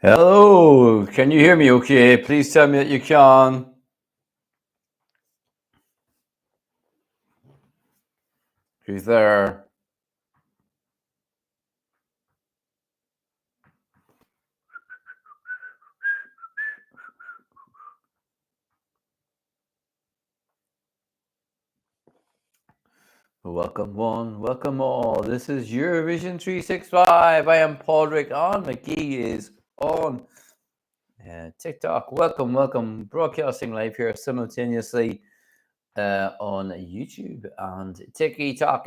Hello, can you hear me okay? Please tell me that you can. Who's there? Welcome one, welcome all. This is Eurovision 365. I am Padraig and McGee is on TikTok. Welcome. Broadcasting live here simultaneously on YouTube and TikTok.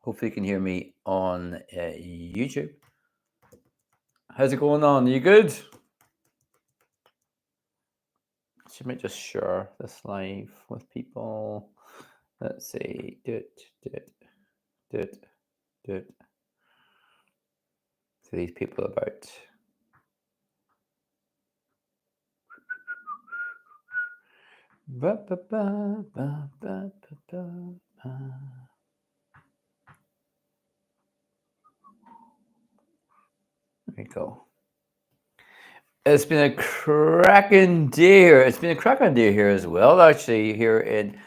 Hopefully you can hear me on YouTube. How's it going on? Are you good? Should we just share this live with people? Let's see. Do it. To these people about. There we go. It's been a cracking day here. It's been a cracking day here as well, actually, here in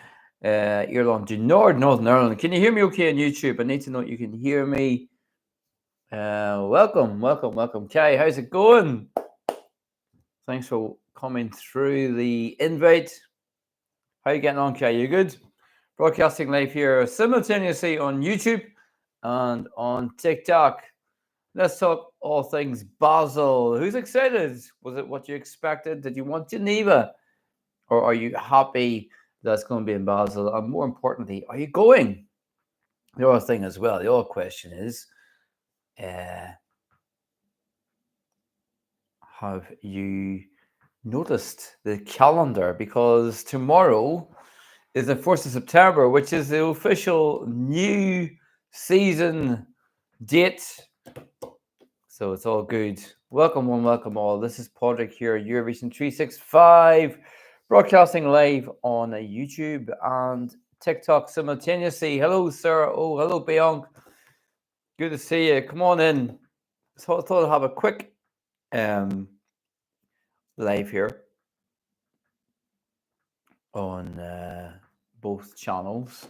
Ireland, Northern Ireland. Can you hear me okay on YouTube? I need to know you can hear me. Welcome. Kai, how's it going? Thanks for coming through the invite. How you getting on, Kai? You good? Broadcasting live here simultaneously on YouTube and on TikTok. Let's talk all things Basel. Who's excited? Was it what you expected? Did you want Geneva? Or are you happy that's going to be in Basel? And more importantly, are you going? The other thing as well, the other question is, have you noticed the calendar? Because tomorrow is the 1st of September, which is the official new season date. So it's all good. Welcome one, welcome all. This is Padraig here, Eurovision 365, broadcasting live on YouTube and TikTok simultaneously. Hello, sir. Oh, hello, Bianc. Good to see you. Come on in. So I thought I'd have a quick live here on both channels.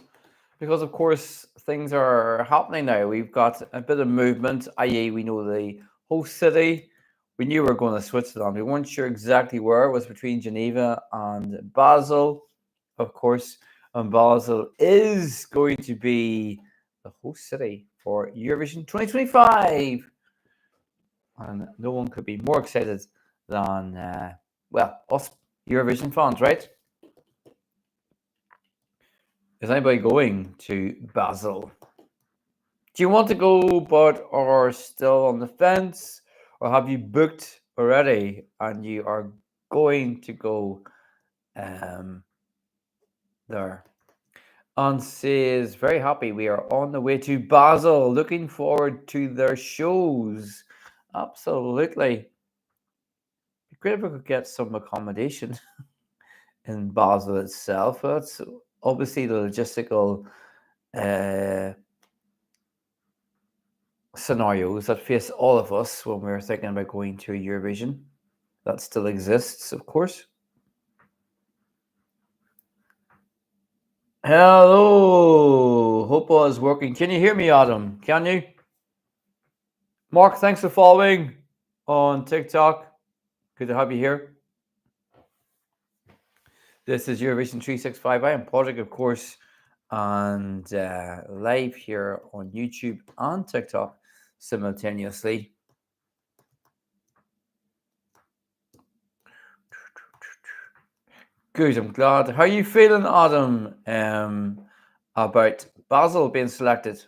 Because, of course, things are happening now. We've got a bit of movement, i.e. we know the host city. We knew we were going to Switzerland. We weren't sure exactly where. It was between Geneva and Basel, of course. And Basel is going to be the host city for Eurovision 2025. And no one could be more excited than, us Eurovision fans, right? Is anybody going to Basel? Do you want to go but are still on the fence? Or have you booked already and you are going to go there? And says, very happy we are on the way to Basel. Looking forward to their shows. Absolutely. It'd be great if we could get some accommodation in Basel itself. That's obviously the logistical scenarios that face all of us when we're thinking about going to Eurovision. That still exists, of course. Hello. Hope all is working. Can you hear me, Adam? Can you? Mark, thanks for following on TikTok. Good to have you here. This is Eurovision 365. I am Padraig, of course, and live here on YouTube and TikTok simultaneously. Good, I'm glad. How are you feeling, Adam, about Basel being selected?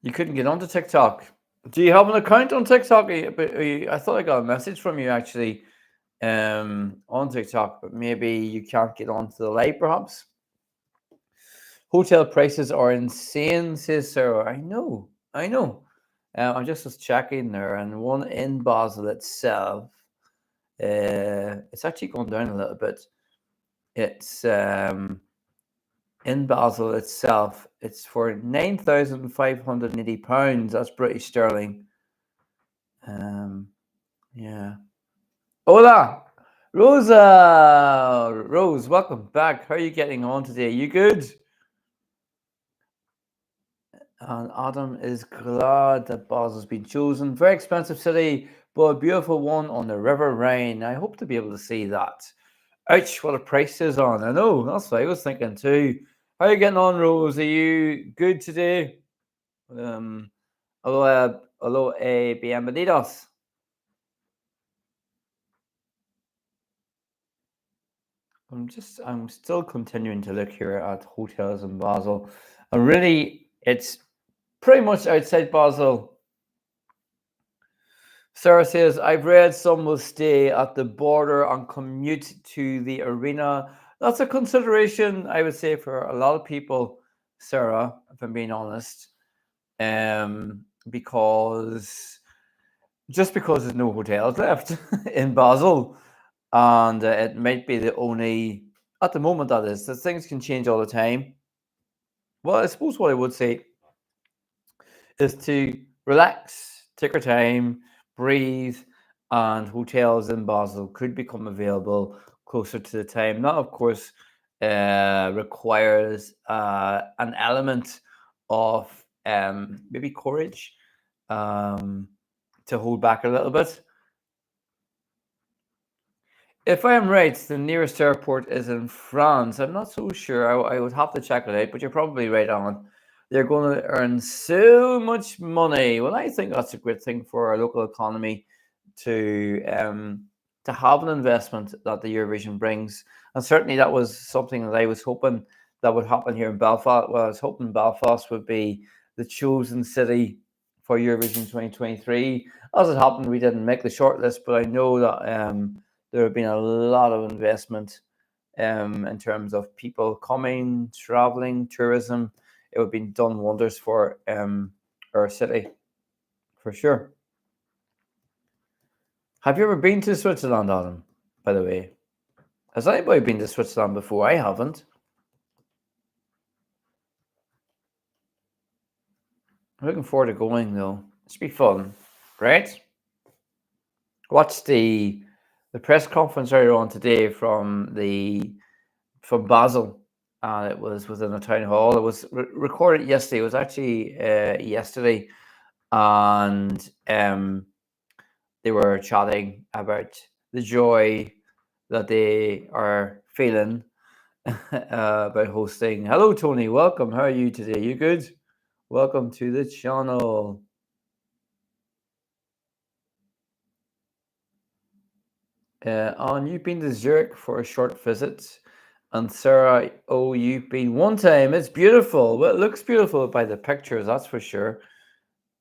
You couldn't get onto TikTok. Do you have an account on TikTok? I thought I got a message from you actually on TikTok, but maybe you can't get onto the live perhaps. Hotel prices are insane, says Sarah. I know. I'm just was checking there, and one in Basel itself, it's actually gone down a little bit. It's in Basel itself. It's for £9,580. That's British sterling. Yeah. Hola, Rosa. Rose, welcome back. How are you getting on today? You good? And Adam is glad that Basel's been chosen. Very expensive city, but a beautiful one on the River Rhine. I hope to be able to see that. Ouch, what a price is on. I know, that's what I was thinking too. How are you getting on, Rose? Are you good today? Hello, bienvenidos. I'm still continuing to look here at hotels in Basel. And really, it's pretty much outside Basel. Sarah says, I've read some will stay at the border and commute to the arena. That's a consideration, I would say, for a lot of people, Sarah, if I'm being honest. Because there's no hotels left in Basel. And it might be the only, at the moment, that is, that things can change all the time. Well, I suppose what I would say is to relax, take our time, breathe, and hotels in Basel could become available closer to the time. That, of course, requires an element of maybe courage to hold back a little bit. If I am right, the nearest airport is in France. I'm not so sure. I would have to check it out, but you're probably right on. They're going to earn so much money. Well, I think that's a great thing for our local economy to have an investment that the Eurovision brings, and certainly that was something that I was hoping that would happen here in Belfast. Well, I was hoping Belfast would be the chosen city for Eurovision 2023. As it happened, we didn't make the shortlist, but I know that there have been a lot of investment in terms of people coming, traveling, tourism. It would be done wonders for our city, for sure. Have you ever been to Switzerland, Adam? By the way, has anybody been to Switzerland before? I haven't. I'm looking forward to going though. It should be fun, right? Watched the press conference earlier on today from Basel, and it was within a town hall. It was recorded yesterday. It was actually yesterday, and they were chatting about the joy that they are feeling about hosting. Hello, Tony. Welcome. How are you today? You good? Welcome to the channel. You've been to Zurich for a short visit. And Sarah, oh, you've been one time. It's beautiful. Well, it looks beautiful by the pictures, that's for sure.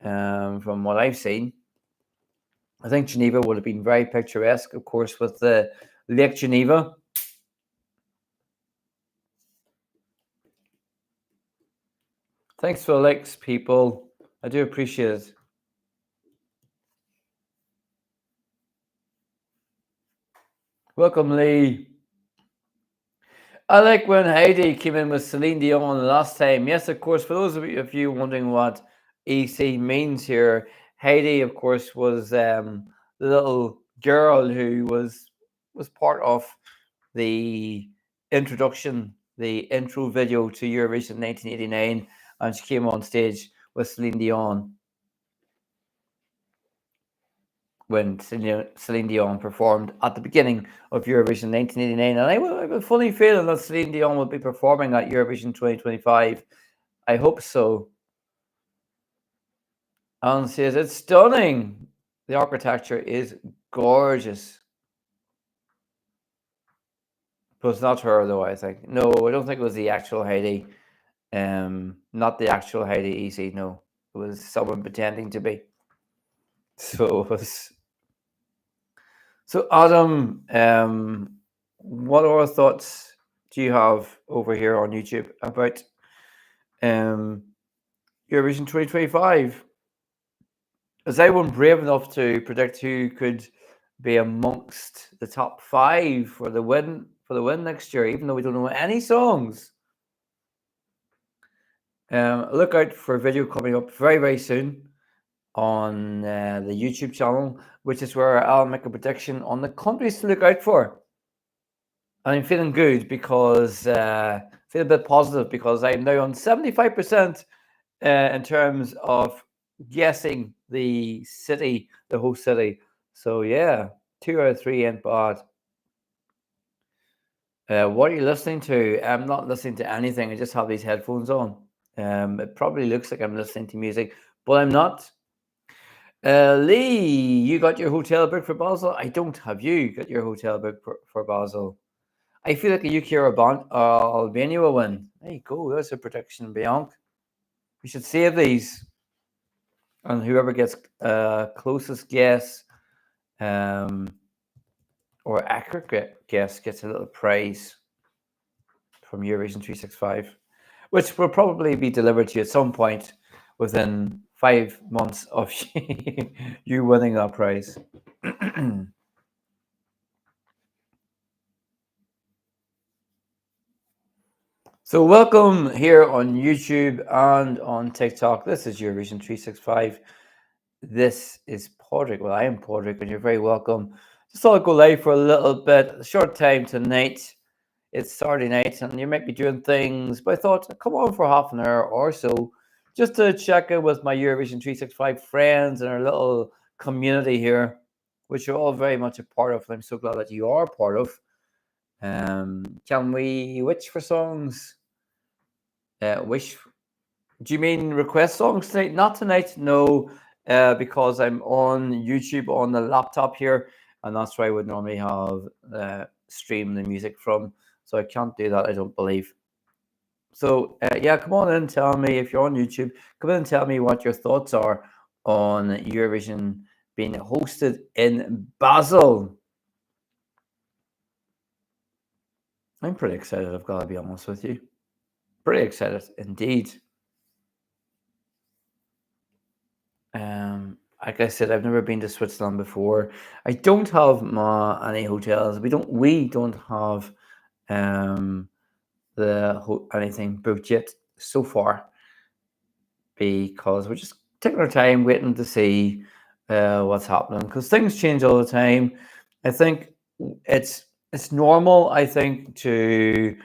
From what I've seen, I think Geneva would have been very picturesque, of course, with the Lake Geneva. Thanks for the likes, people. I do appreciate it. Welcome, Lee. I like when Heidi came in with Celine Dion last time. Yes, of course. For those of you wondering what EC means here, Heidi, of course, was the little girl who was part of the introduction, the intro video to Eurovision 1989, and she came on stage with Celine Dion when Celine Dion performed at the beginning of Eurovision 1989. And I have a funny feeling that Celine Dion will be performing at Eurovision 2025. I hope so. Alan says, it's stunning. The architecture is gorgeous. But it's not her, though, I think. No, I don't think it was the actual Heidi. Not the actual Heidi EC, no. It was someone pretending to be. So it was... So, Adam, what other thoughts do you have over here on YouTube about Eurovision 2025? Is anyone brave enough to predict who could be amongst the top 5 for the win next year, even though we don't know any songs? Look out for a video coming up very, very soon on the YouTube channel, which is where I'll make a prediction on the countries to look out for. And I'm feeling good because feel a bit positive because I'm now on 75% in terms of guessing the city, the host city. So yeah, 2 out of 3 ain't bad. What are you listening to? I'm not listening to anything. I just have these headphones on. It probably looks like I'm listening to music, but I'm not. Lee, you got your hotel booked for Basel? I don't. Have you got your hotel booked for Basel? I feel like the UK or Albania will win. There you go. That's a prediction, Bianca. We should save these. And whoever gets closest guess or accurate guess gets a little prize from Eurovision 365, which will probably be delivered to you at some point within 5 months of you winning that prize. So welcome here on YouTube and on TikTok. This is Eurovision 365. This is Podrick. Well, I am Podrick, and you're very welcome. Just thought I'd go live for a little bit, a short time tonight. It's Saturday night, and you might be doing things, but I thought I'd come on for half an hour or so just to check in with my Eurovision 365 friends and our little community here, which you're all very much a part of, and I'm so glad that you are part of. Can we wish for songs? Wish? Do you mean request songs tonight? Not tonight, no, because I'm on YouTube on the laptop here, and that's where I would normally have stream the music from. So I can't do that, I don't believe. So yeah, come on in and tell me if you're on YouTube. Come in and tell me what your thoughts are on Eurovision being hosted in Basel. I'm pretty excited, I've got to be honest with you. Pretty excited indeed. Like I said, I've never been to Switzerland before. I don't have any hotels. We don't have anything booked yet so far because we're just taking our time waiting to see what's happening because things change all the time. I think it's normal. I think to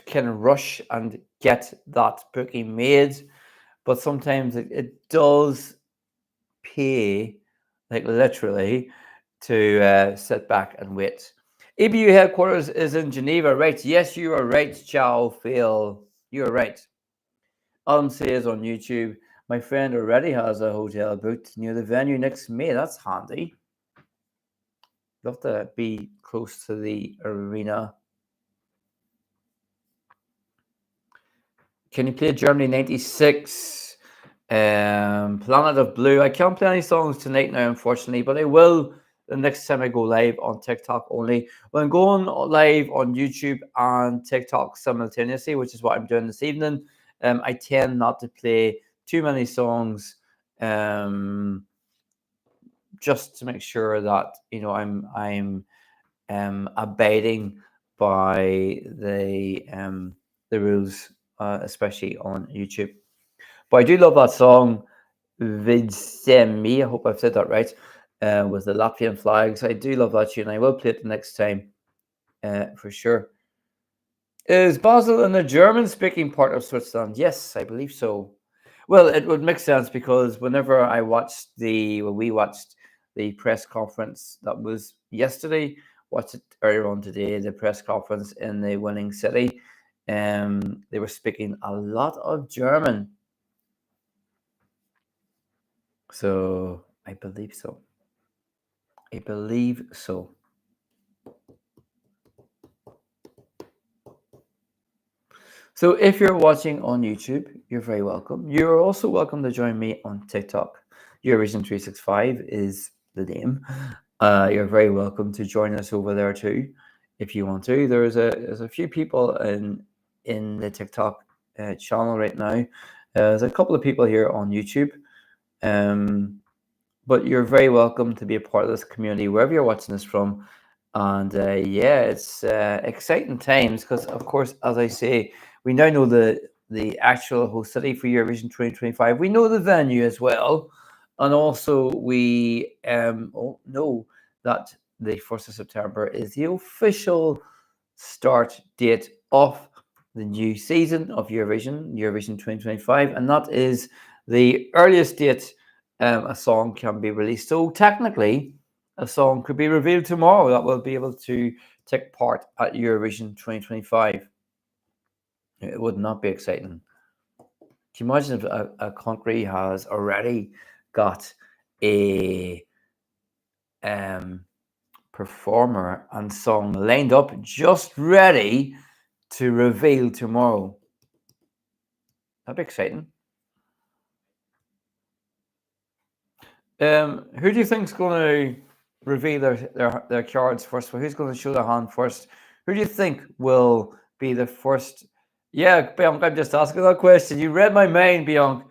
kind of rush and get that booking made, but sometimes it does pay, like literally, to sit back and wait. EBU headquarters is in Geneva, right? Yes, you are right, Chow Phil. You are right. Adam says on YouTube, my friend already has a hotel booked near the venue next May. That's handy. Love to be close to the arena. Can you play Germany 96? Planet of Blue. I can't play any songs tonight now, unfortunately, but I will the next time I go live on TikTok only. When I'm going live on YouTube and TikTok simultaneously, which is what I'm doing this evening, I tend not to play too many songs, just to make sure that I'm abiding by the rules, especially on YouTube. But I do love that song, Vidsemi. I hope I've said that right. With the Latvian flags. I do love that tune. I will play it the next time, for sure. Is Basel in the German-speaking part of Switzerland? Yes, I believe so. Well, it would make sense because whenever we watched the press conference that was yesterday, watched it earlier on today, the press conference in the winning city, they were speaking a lot of German. So I believe so. I believe so. So if you're watching on YouTube, you're very welcome. You're also welcome to join me on TikTok. Eurovision 365 is the name. You're very welcome to join us over there too, if you want to. There's a few people in the TikTok channel right now. There's a couple of people here on YouTube. But you're very welcome to be a part of this community wherever you're watching this from. And yeah, it's exciting times because, of course, as I say, we now know the actual host city for Eurovision 2025. We know the venue as well, and also we know that the 1st of September is the official start date of the new season of Eurovision 2025, and that is the earliest date a song can be released. So technically, a song could be revealed tomorrow that will be able to take part at Eurovision 2025. It would not be exciting. Can you imagine if a country has already got a performer and song lined up, just ready to reveal tomorrow? That'd be exciting. Who do you think's going to reveal their cards first? Who's going to show their hand first? Who do you think will be the first? Yeah, Bianca, I'm just asking that question. You read my mind, Bianca.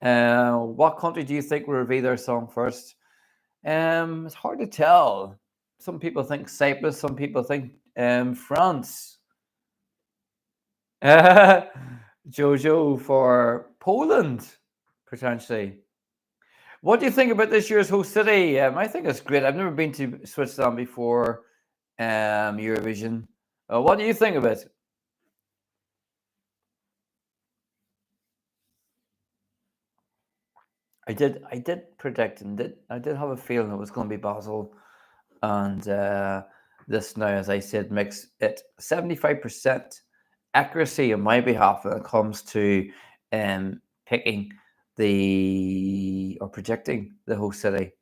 What country do you think will reveal their song first? It's hard to tell. Some people think Cyprus. Some people think France. Jojo for Poland, potentially. What do you think about this year's host city? I think it's great. I've never been to Switzerland before. Eurovision. What do you think of it? I did predict, and I did have a feeling it was going to be Basel, and this now, as I said, makes it 75% accuracy on my behalf when it comes to picking or projecting the host city.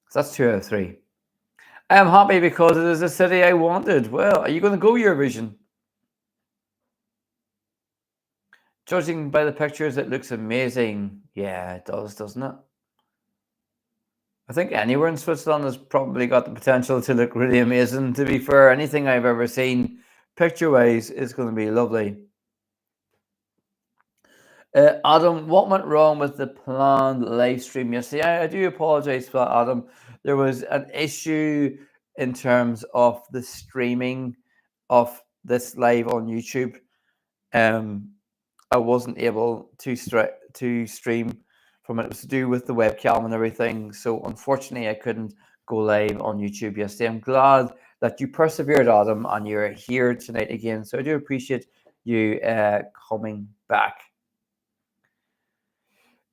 So that's 2 out of 3. I am happy because it is a city I wanted. Well, are you going to go Eurovision? Judging by the pictures, it looks amazing. Yeah, it does, doesn't it? I think anywhere in Switzerland has probably got the potential to look really amazing. To be fair, anything I've ever seen picture-wise is going to be lovely. Adam, what went wrong with the planned live stream yesterday? I do apologize for that, Adam. There was an issue in terms of the streaming of this live on YouTube. I wasn't able to stream from it. It was to do with the webcam and everything. So unfortunately, I couldn't go live on YouTube yesterday. I'm glad that you persevered, Adam, and you're here tonight again. So I do appreciate you coming back.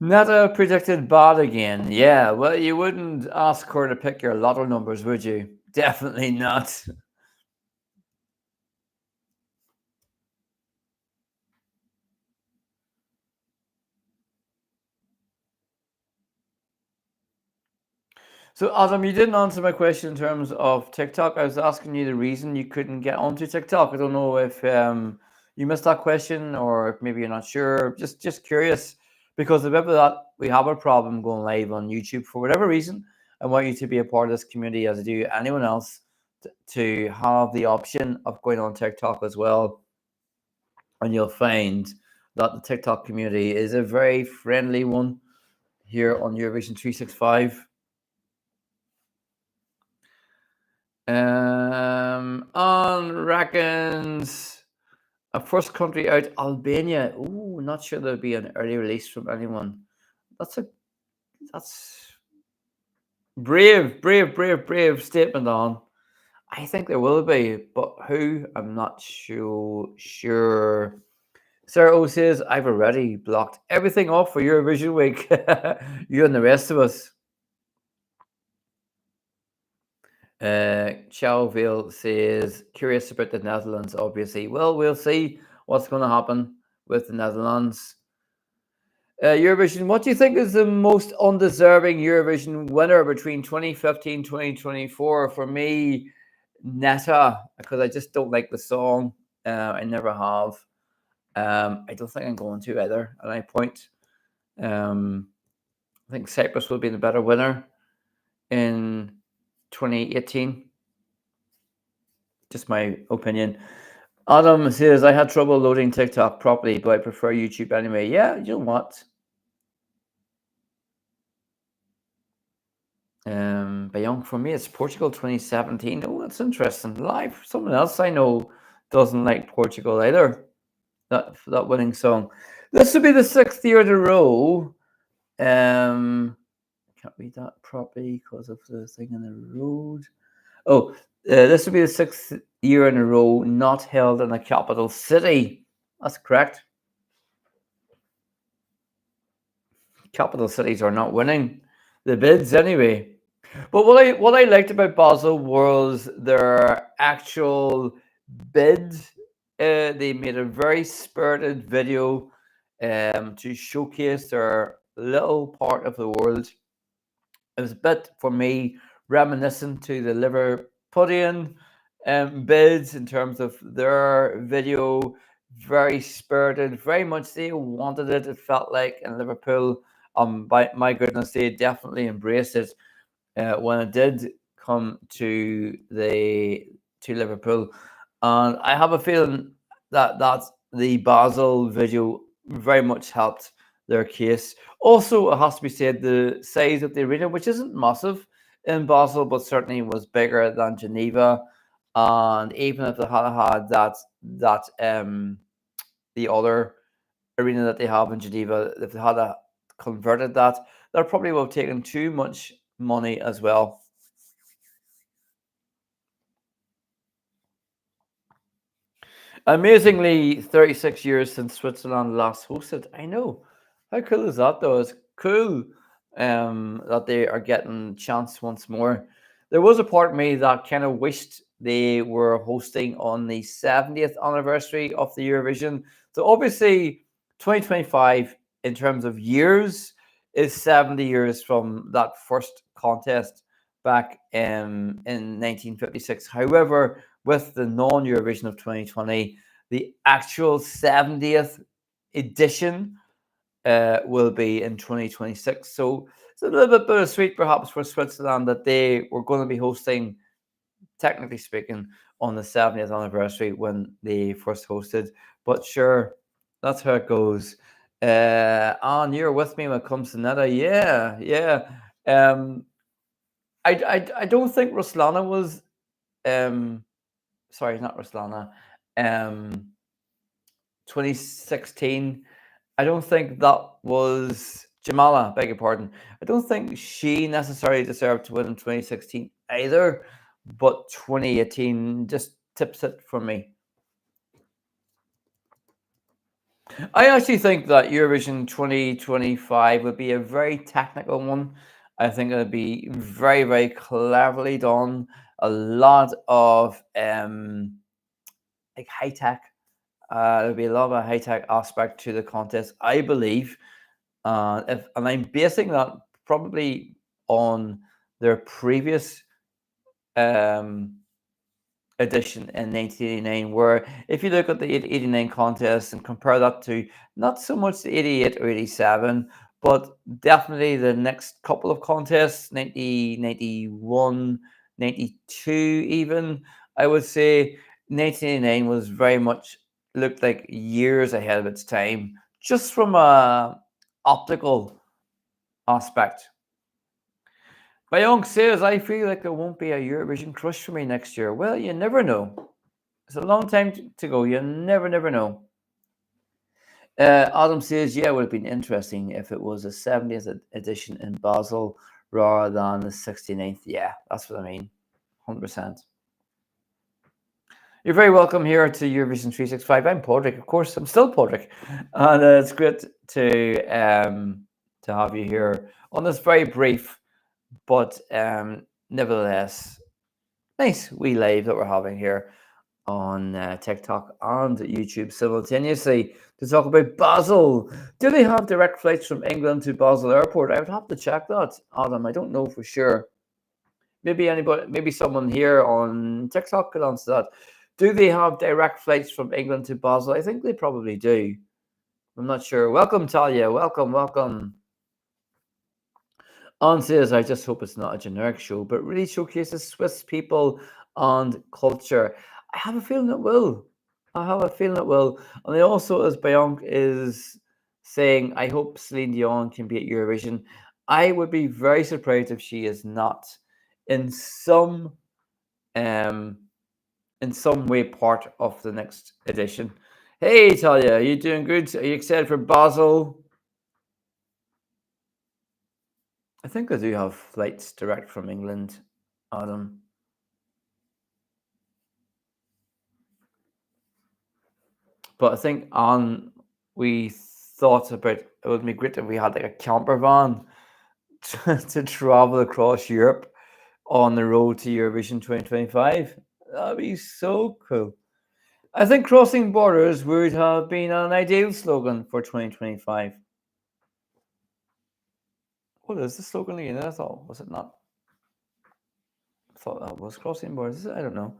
Netta predicted bad again. Yeah, well, you wouldn't ask her to pick your lotto numbers, would you? Definitely not. So, Adam, you didn't answer my question in terms of TikTok. I was asking you the reason you couldn't get onto TikTok. I don't know if you missed that question or if maybe you're not sure. Just curious, because if ever that we have a problem going live on YouTube for whatever reason, I want you to be a part of this community as I do anyone else to have the option of going on TikTok as well. And you'll find that the TikTok community is a very friendly one here on Eurovision 365. On reckons a first country out, Albania. Ooh, not sure there'll be an early release from anyone. That's brave statement on. I think there will be, but who? I'm not sure. Sarah O says, I've already blocked everything off for Eurovision week. You and the rest of us. Chowville says, curious about the Netherlands, obviously. Well, we'll see what's going to happen with the Netherlands. Eurovision, what do you think is the most undeserving Eurovision winner between 2015 2024? For me, Netta, because I just don't like the song. I never have. I don't think I'm going to either at any point. I think Cyprus will be the better winner in 2018. Just my opinion. Adam says, I had trouble loading TikTok properly, but I prefer YouTube anyway. Yeah, you know what? But young for me, it's Portugal 2017. Oh, that's interesting. Live. Someone else I know doesn't like Portugal either. That winning song. This will be the 6th year in a row. Can't read that properly because of the thing in the road. Oh, this will be the 6th year in a row not held in a capital city. That's correct. Capital cities are not winning the bids anyway. But what I liked about Basel was their actual bid. They made a very spirited video to showcase their little part of the world. It was a bit for me reminiscent to the Liverpudlian bids in terms of their video. Very spirited, very much they wanted it. It felt like in Liverpool. By my goodness, they definitely embraced it when it did come to Liverpool, and I have a feeling that the Basel video very much helped their case. Also, it has to be said the size of the arena, which isn't massive in Basel, but certainly was bigger than Geneva, and even if they had that the other arena that they have in Geneva, if they had converted that probably would have taken too much money as well. Amazingly, 36 years since Switzerland last hosted. I know. How cool is that, though? It's cool that they are getting chance once more. There was a part of me that kind of wished they were hosting on the 70th anniversary of the Eurovision. So obviously, 2025, in terms of years, is 70 years from that first contest back in 1956. However, with the non-Eurovision of 2020, the actual 70th edition will be in 2026. So it's a little bit bittersweet, perhaps, for Switzerland that they were going to be hosting, technically speaking, on the 70th anniversary when they first hosted. But sure, that's how it goes. And you're with me when it comes to Netta. Yeah, yeah. Um, I don't think Ruslana was. Sorry, not Ruslana. 2016. I don't think that was Jamala, beg your pardon. I don't think she necessarily deserved to win in 2016 either, but 2018 just tips it for me. I actually think that Eurovision 2025 would be a very technical one. I think it would be very, very cleverly done. A lot of like high tech. There'll be a lot of a high tech aspect to the contest, I believe. And I'm basing that probably on their previous um, edition in 1989, where if you look at the 89 contest and compare that to not so much the 88 or 87, but definitely the next couple of contests, 1991, 92 even, I would say 1989 was very much looked like years ahead of its time, just from a optical aspect. Bayong says, I feel like there won't be a Eurovision crush for me next year. Well, you never know. It's a long time to go. You never know. Adam says, yeah, it would have been interesting if it was a 70th edition in Basel rather than the 69th. Yeah, that's what I mean. 100%. You're very welcome here to Eurovision 365. I'm Podrick, of course. I'm still Podrick. And it's great to have you here on this very brief but nevertheless nice wee live that we're having here on TikTok and YouTube simultaneously to talk about Basel. Do they have direct flights from England to Basel Airport? I would have to check that, Adam. I don't know for sure. Maybe someone here on TikTok could answer that. Do they have direct flights from England to Basel? I think they probably do. I'm not sure. Welcome, Talia. Welcome. On says, I just hope it's not a generic show, but really showcases Swiss people and culture. I have a feeling it will. I have a feeling it will. And then also, as Bianca is saying, I hope Celine Dion can be at Eurovision. I would be very surprised if she is not in some um in some way part of the next edition. Hey Talia, are you doing good? Are you excited for Basel? I think I do have flights direct from England, Adam. But I think on we thought about it would be great if we had like a camper van to travel across Europe on the road to Eurovision 2025. That'd be so cool. I think crossing borders would have been an ideal slogan for 2025. What is the slogan again? I thought, was it not? I thought that was crossing borders. I don't know.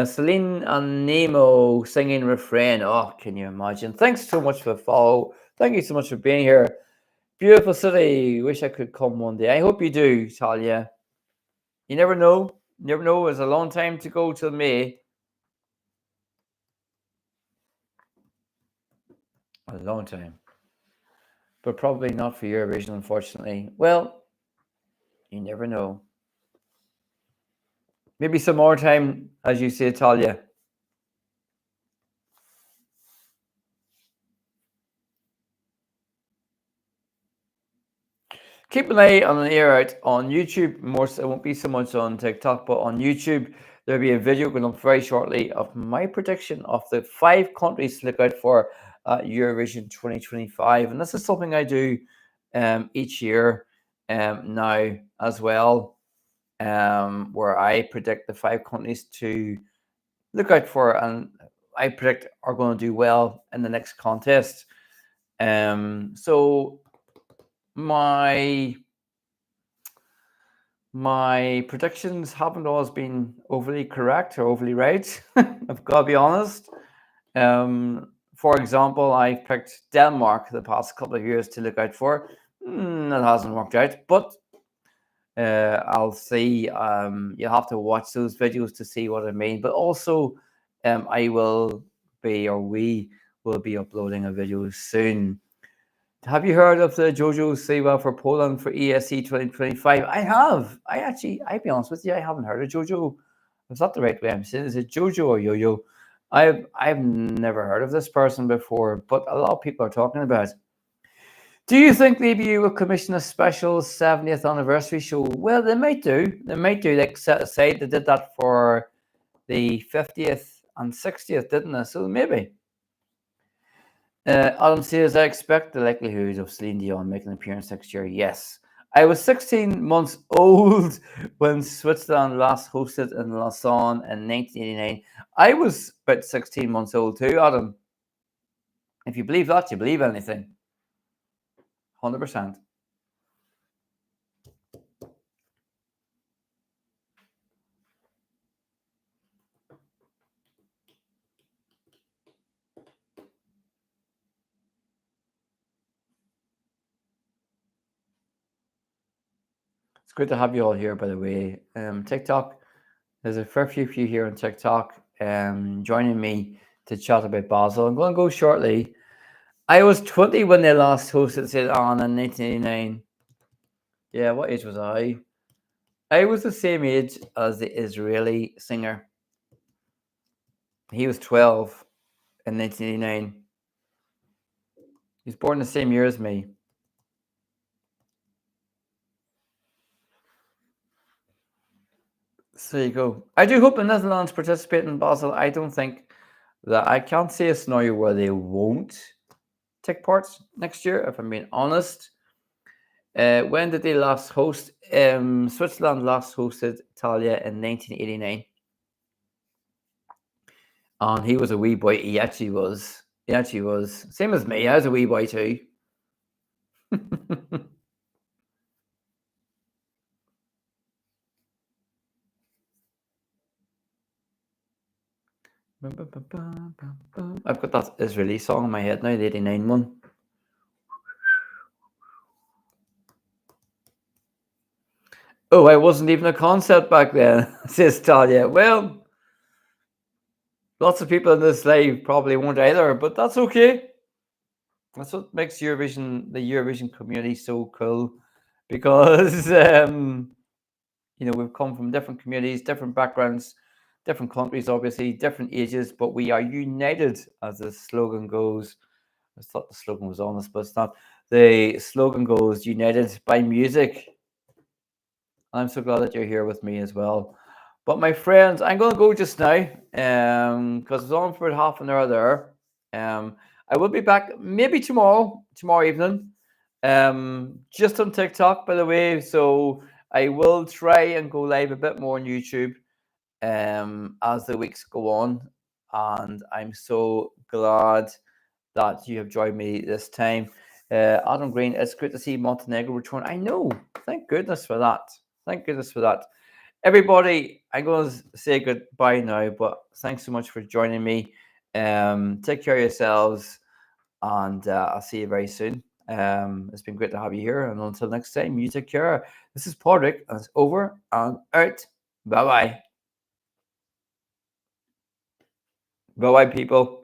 Celine and Nemo singing refrain. Oh, can you imagine? Thanks so much for the follow. Thank you so much for being here. Beautiful city. Wish I could come one day. I hope you do, Talia. You never know. You never know. It's a long time to go till May. A long time. But probably not for Eurovision, unfortunately. Well, you never know. Maybe some more time, as you say, Talia. Keep an eye on an ear out on YouTube. More, so it won't be so much on TikTok, but on YouTube, there'll be a video going up very shortly of my prediction of the 5 countries to look out for Eurovision 2025. And this is something I do each year now as well, where I predict the 5 countries to look out for, and I predict are going to do well in the next contest. So my my predictions haven't always been overly correct or overly right. I've got to be honest. For example, I picked Denmark the past couple of years to look out for. That hasn't worked out, but I'll see. You'll have to watch those videos to see what I mean. But also, I will be, or we will be uploading a video soon. Have you heard of the Jojo Siwa for Poland for ESC 2025? I have. I'll be honest with you, I haven't heard of Jojo. Is that the right way I'm saying? Is it Jojo or Yo-Yo? I've never heard of this person before, but a lot of people are talking about it. Do you think maybe you will commission a special 70th anniversary show? Well, they might do. They might do. Like set aside, they did that for the 50th and 60th, didn't they? So maybe. Adam says, I expect the likelihood of Celine Dion making an appearance next year. Yes. I was 16 months old when Switzerland last hosted in Lausanne in 1989. I was about 16 months old too, Adam. If you believe that, you believe anything. 100%. It's good to have you all here, by the way. TikTok, there's a fair few of you here on TikTok joining me to chat about Basel. I'm going to go shortly. I was 20 when they last hosted it on in 1989. Yeah, what age was I? I was the same age as the Israeli singer. He was 12 in 1989. He was born the same year as me. So there you go. I do hope the Netherlands participate in Basel. I don't think that I can't see a scenario where they won't take part next year, if I'm being honest. When did they last host? Switzerland last hosted Italia in 1989. And he was a wee boy. He actually was. He actually was. Same as me. I was a wee boy too. I've got that Israeli song in my head now, the 89 one. Oh, I wasn't even a concept back then, says Talia. Well, Lots of people in this live probably won't either, but that's okay. That's what makes the Eurovision community so cool, because we've come from different communities, different backgrounds, different countries, obviously, different ages, but we are united, as the slogan goes. I thought the slogan was honest, but it's not. The slogan goes, united by music. I'm so glad that you're here with me as well. But my friends, I'm going to go just now, because it's on for half an hour there. I will be back maybe tomorrow evening, just on TikTok, by the way. So I will try and go live a bit more on YouTube, as the weeks go on. And I'm so glad that you have joined me this time. Adam Green, it's great to see Montenegro return. I know. Thank goodness for that. Thank goodness for that. Everybody, I'm going to say goodbye now, but thanks so much for joining me. Take care of yourselves, and I'll see you very soon. It's been great to have you here, and until next time, you take care. This is Podrick, and it's over and out. Bye bye. Bye bye, people.